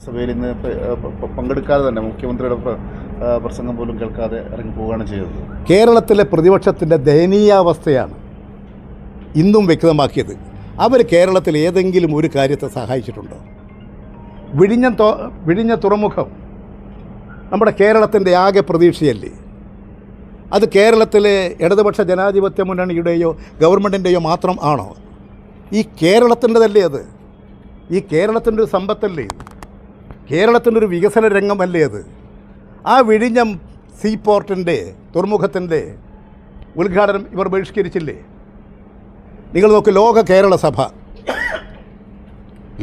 സഭയിൽ ഇന്ന് പങ്കെടുക്കാതെ തന്നെ മുഖ്യമന്ത്രിയുടെ പ്രസംഗം പോലും കേൾക്കാതെ ഇറങ്ങി പോവുകയാണ് ചെയ്തത്. കേരളത്തിലെ പ്രതിപക്ഷത്തിൻ്റെ ദയനീയാവസ്ഥയാണ് ഇന്നും വ്യക്തമാക്കിയത്. അവർ കേരളത്തിൽ ഏതെങ്കിലും ഒരു കാര്യത്തെ സഹായിച്ചിട്ടുണ്ടോ? വിഴിഞ്ഞ തുറമുഖം നമ്മുടെ കേരളത്തിൻ്റെ ആകെ പ്രതീക്ഷയല്ലേ? അത് കേരളത്തിലെ ഇടതുപക്ഷ ജനാധിപത്യ മുന്നണിയുടെയോ ഗവൺമെൻറ്റിൻ്റെയോ മാത്രം ആണോ? ഈ കേരളത്തിൻ്റെതല്ലേ അത്? ഈ കേരളത്തിൻ്റെ ഒരു സമ്പത്തല്ലേ? കേരളത്തിൻ്റെ ഒരു വികസന രംഗമല്ലേ അത്? ആ വിഴിഞ്ഞം സീപോർട്ടിൻ്റെ തുറമുഖത്തിൻ്റെ ഉദ്ഘാടനം ഇവർ ബഹിഷ്കരിച്ചില്ലേ? നിങ്ങൾ നോക്ക്, ലോക കേരള സഭ,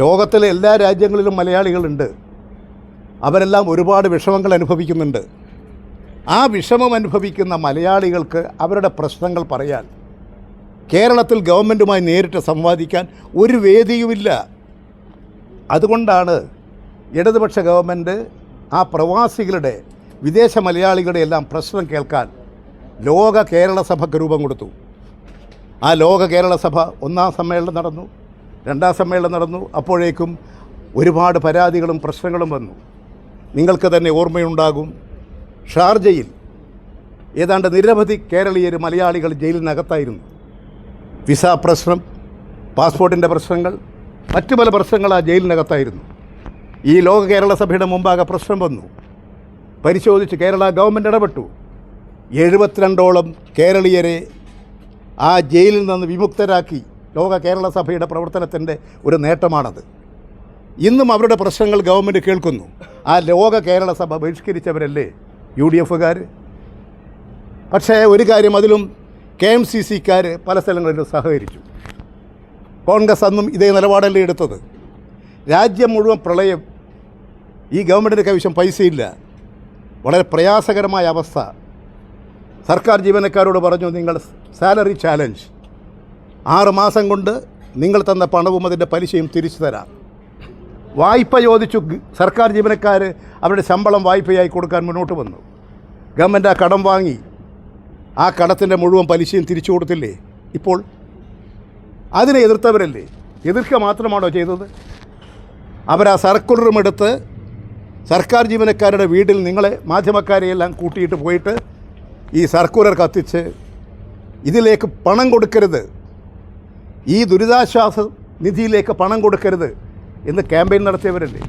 ലോകത്തിലെ എല്ലാ രാജ്യങ്ങളിലും മലയാളികളുണ്ട്. അവരെല്ലാം ഒരുപാട് വിഷമങ്ങൾ അനുഭവിക്കുന്നുണ്ട്. ആ വിഷമം അനുഭവിക്കുന്ന മലയാളികൾക്ക് അവരുടെ പ്രശ്നങ്ങൾ പറയാൻ കേരളത്തിൽ ഗവൺമെൻറ്റുമായി നേരിട്ട് സംവാദിക്കാൻ ഒരു വേദിയുമില്ല. അതുകൊണ്ടാണ് ഇടതുപക്ഷ ഗവൺമെൻറ് ആ പ്രവാസികളുടെ, വിദേശ മലയാളികളുടെ എല്ലാം പ്രശ്നം കേൾക്കാൻ ലോക കേരള സഭയ്ക്ക് രൂപം കൊടുത്തു. ആ ലോക കേരള സഭ 1-ാം സമ്മേളനം നടന്നു, 2-ാം സമ്മേളനം നടന്നു. അപ്പോഴേക്കും ഒരുപാട് പരാതികളും പ്രശ്നങ്ങളും വന്നു. നിങ്ങൾക്ക് തന്നെ ഓർമ്മയുണ്ടാകും, ഷാർജയിൽ ഏതാണ്ട് നിരവധി കേരളീയർ, മലയാളികൾ ജയിലിനകത്തായിരുന്നു. വിസ പ്രശ്നം, പാസ്പോർട്ടിൻ്റെ പ്രശ്നങ്ങൾ, മറ്റു പല പ്രശ്നങ്ങൾ ആ ജയിലിനകത്തായിരുന്നു. ഈ ലോക കേരള സഭയുടെ മുമ്പാകെ പ്രശ്നം വന്നു. പരിശോധിച്ച് കേരള ഗവൺമെൻറ് ഇടപെട്ടു. 72ഓളം കേരളീയരെ ആ ജയിലിൽ നിന്ന് വിമുക്തരാക്കി. ലോക കേരള സഭയുടെ പ്രവർത്തനത്തിൻ്റെ ഒരു നേട്ടമാണത്. ഇന്നും അവരുടെ പ്രശ്നങ്ങൾ ഗവൺമെൻറ് കേൾക്കുന്നു. ആ ലോക കേരള സഭ ബഹിഷ്കരിച്ചവരല്ലേ UDF-കാർ? പക്ഷേ ഒരു കാര്യം, അതിലും KMCC-ക്കാർ പല സ്ഥലങ്ങളിലും സഹകരിച്ചു. കോൺഗ്രസ് അന്നും ഇതേ നിലപാടല്ലേ എടുത്തത്? രാജ്യം മുഴുവൻ പ്രളയം, ഈ ഗവൺമെൻറ്റിൻ്റെ കൈവശം പൈസയില്ല, വളരെ പ്രയാസകരമായ അവസ്ഥ. സർക്കാർ ജീവനക്കാരോട് പറഞ്ഞു, നിങ്ങൾ സാലറി ചാലഞ്ച്, 6 മാസം കൊണ്ട് നിങ്ങൾ തന്ന പണവും അതിൻ്റെ പലിശയും തിരിച്ചു തരാം. വായ്പ ചോദിച്ചു. സർക്കാർ ജീവനക്കാർ അവരുടെ ശമ്പളം വായ്പയായി കൊടുക്കാൻ മുന്നോട്ട് വന്നു. ഗവൺമെൻറ് ആ കടം വാങ്ങി. ആ കടത്തിൻ്റെ മുഴുവൻ പലിശയും തിരിച്ചു കൊടുത്തില്ലേ? ഇപ്പോൾ അതിനെ എതിർത്തവരല്ലേ? എതിർക്കുക മാത്രമാണോ ചെയ്തത്? അവരാ സർക്കുലറും എടുത്ത് സർക്കാർ ജീവനക്കാരുടെ വീട്ടിൽ നിങ്ങളെ മാധ്യമക്കാരെയെല്ലാം കൂട്ടിയിട്ട് പോയിട്ട് ഈ സർക്കുലർ കത്തിച്ച് ഇതിലേക്ക് പണം കൊടുക്കരുത്, ഈ ദുരിതാശ്വാസ നിധിയിലേക്ക് പണം കൊടുക്കരുത് എന്ന് ക്യാമ്പയിൻ നടത്തിയവരല്ലേ?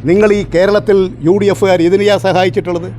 നിങ്ങൾ ഈ കേരളത്തിൽ UDF-കാർ ഇതിനെയാ സഹായിച്ചിട്ടുള്ളത്?